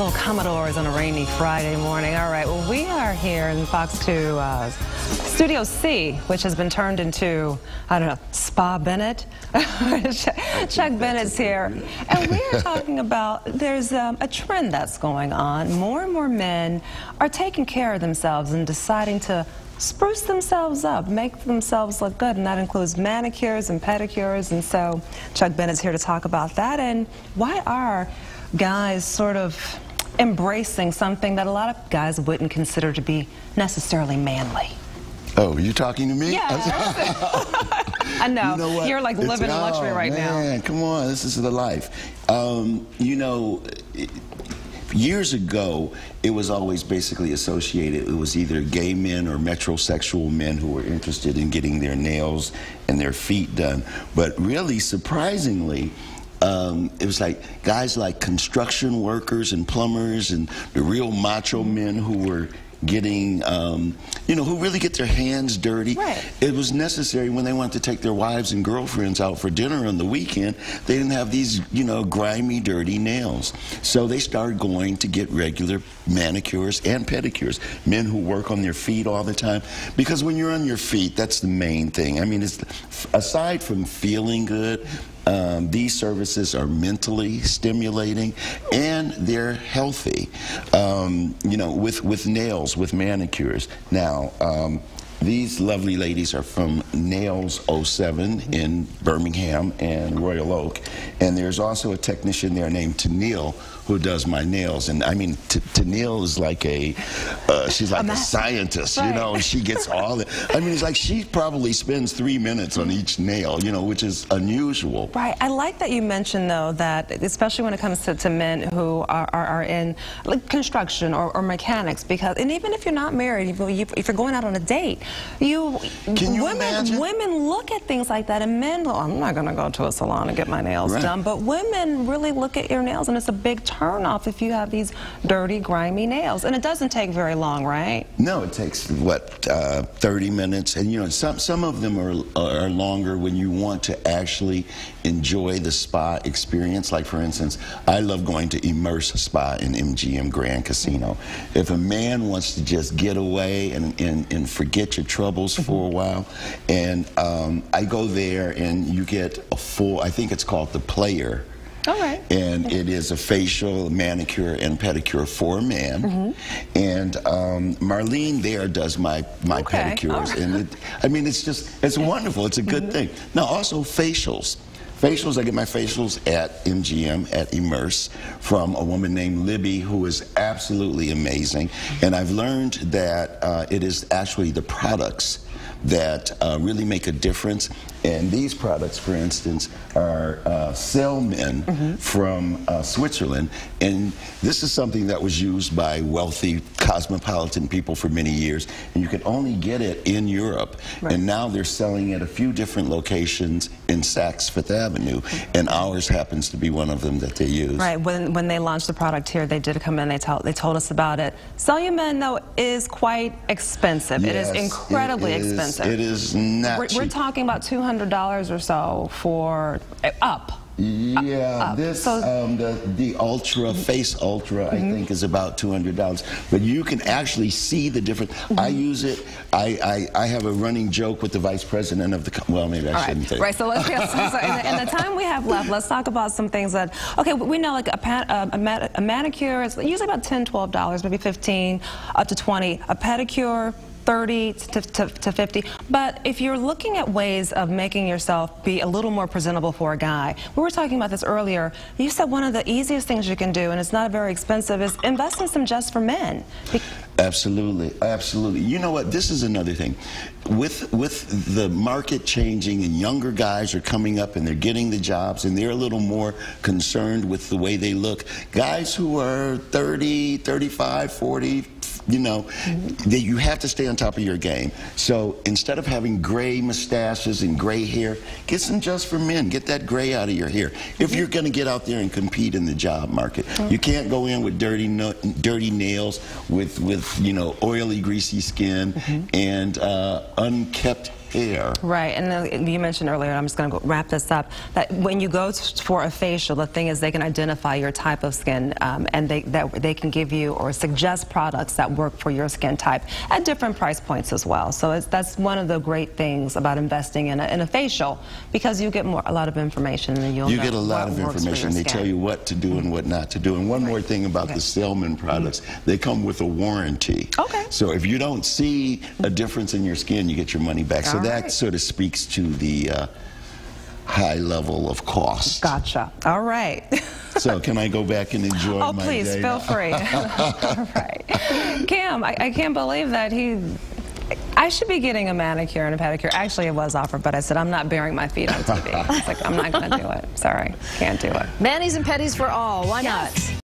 Oh, Commodores on a rainy Friday morning. All right, well, we are here in Fox 2 Studio C, which has been turned into, I don't know, Spa Bennett. Chuck Bennett's here. And we're talking about, there's a trend that's going on. More and more men are taking care of themselves and deciding to spruce themselves up, make themselves look good, and that includes manicures and pedicures. And so Chuck Bennett's here to talk about that and why are guys sort of embracing something that a lot of guys wouldn't consider to be necessarily manly. Oh, you talking to me? Yeah. I know. You know what? You're like living in luxury right now. Man, come on, this is the life. You know, years ago, it was always basically associated, it was either gay men or metrosexual men who were interested in getting their nails and their feet done. But really, surprisingly, it was like guys like construction workers and plumbers and the real macho men who were getting, you know, who really get their hands dirty. Right. It was necessary when they wanted to take their wives and girlfriends out for dinner on the weekend. They didn't have these, you know, grimy, dirty nails. So they started going to get regular manicures and pedicures. Men who work on their feet all the time. Because when you're on your feet, that's the main thing. I mean, it's, aside from feeling good, these services are mentally stimulating and they're healthy, you know, with nails, with manicures. Now, these lovely ladies are from Nails 07 in Birmingham and Royal Oak. And there's also a technician there named Tennille who does my nails. And I mean, Tennille is like a, she's like a scientist, right. You know, and she gets all the, I mean, it's like she probably spends 3 minutes on each nail, you know, which is unusual. Right. I like that you mentioned, though, that especially when it comes to men who are in like construction or mechanics, because, and even if you're not married, if you're going out on a date, women look at things like that, and men, well, I'm not going to go to a salon and get my nails done, but women really look at your nails, and it's a big turn off if you have these dirty, grimy nails. And it doesn't take very long, right? No, it takes, what, 30 minutes, and you know, some of them are longer when you want to actually enjoy the spa experience. Like, for instance, I love going to Immerse Spa in MGM Grand Casino. If a man wants to just get away and forget your troubles for a while, and I go there and you get a full, I think it's called the Player. All right. And it is a facial, manicure, and pedicure for a man. And Marlene there does my pedicures. Right. And I mean, it's just, it's wonderful. It's a good thing. Now, also facials. Facials, I get my facials at MGM, at Immerse, from a woman named Libby, who is absolutely amazing. And I've learned that it is actually the products that really make a difference. And these products, for instance, are Cellmen from Switzerland. And this is something that was used by wealthy cosmopolitan people for many years. And you could only get it in Europe. Right. And now they're selling at a few different locations in Saks Fifth Avenue. And ours happens to be one of them that they use. Right. When they launched the product here, they did come in, they told us about it. Cellmen, though, is quite expensive. Yes, it is incredibly expensive. It is not cheap. We're talking about $200 or so for up. Yeah, this the Ultra Face Ultra I think is about $200, but you can actually see the difference. I use it. I have a running joke with the vice president of the well, maybe I shouldn't say. Right. So let's get in the time we have left. Let's talk about some things that we know, like a manicure is usually about $10-12, maybe $15 up to $20. A pedicure, $30 to $50. But if you're looking at ways of making yourself be a little more presentable for a guy, we were talking about this earlier. You said one of the easiest things you can do, and it's not very expensive, is invest in some Just for Men. Absolutely, absolutely. You know what? This is another thing. With the market changing and younger guys are coming up and they're getting the jobs and they're a little more concerned with the way they look. Guys who are 30, 35, 40, you know, you have to stay on top of your game. So instead of having gray mustaches and gray hair, get some Just for Men. Get that gray out of your hair. If you're going to get out there and compete in the job market, you can't go in with dirty nails, with you know, oily, greasy skin, and unkempt hair. Right, and you mentioned earlier, and I'm just going to wrap this up, that when you go for a facial, the thing is they can identify your type of skin, and they can give you or suggest products that work for your skin type at different price points as well. So that's one of the great things about investing in a facial, because you get a lot of information, and you get a lot of information. They tell you what to do and what not to do. And one more thing about the Selman products, they come with a warranty. Okay. So if you don't see a difference in your skin, you get your money back. So that sort of speaks to the high level of cost. Gotcha. All right. So can I go back and enjoy my day? Oh, please, feel free. All right. Cam, I can't believe that I should be getting a manicure and a pedicure. Actually, it was offered, but I said, I'm not bearing my feet on TV. I was like, I'm not going to do it. Sorry, can't do it. Manis and pedis for all. Why not?